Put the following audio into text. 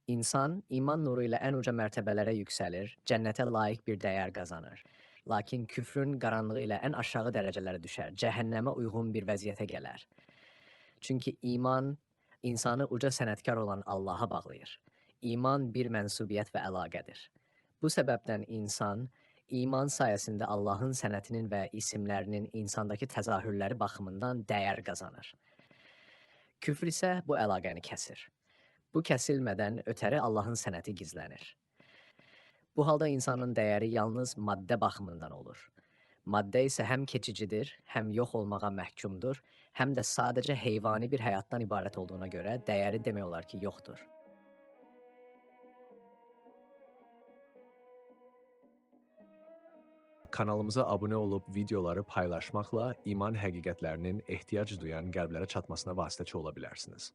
İnsan iman nuru ilə ən uca mərtəbələrə yüksəlir, cənnətə layiq bir dəyər qazanır. Lakin küfrün qaranlığı ilə ən aşağı dərəcələrə düşər, cəhənnəmə uyğun bir vəziyyətə gələr. Çünki iman insanı uca sənətkar olan Allaha bağlayır. İman bir mənsubiyyət və əlaqədir. Bu səbəbdən insan iman sayəsində Allahın sənətinin və isimlərinin insandakı təzahürləri baxımından dəyər qazanır. Küfr isə bu əlaqəni kəsir. Bu kəsilmədən ötəri Allahın sənəti gizlənir. Bu halda insanın dəyəri yalnız maddə baxımından olur. Maddə isə həm keçicidir, həm yox olmağa məhkumdur, həm də sadəcə heyvani bir həyatdan ibarət olduğuna görə dəyəri demək olar ki, yoxdur. Kanalımıza abunə olub videoları paylaşmaqla iman həqiqətlərinin ehtiyac duyan qəlblərə çatmasına vasitəçi ola bilərsiniz.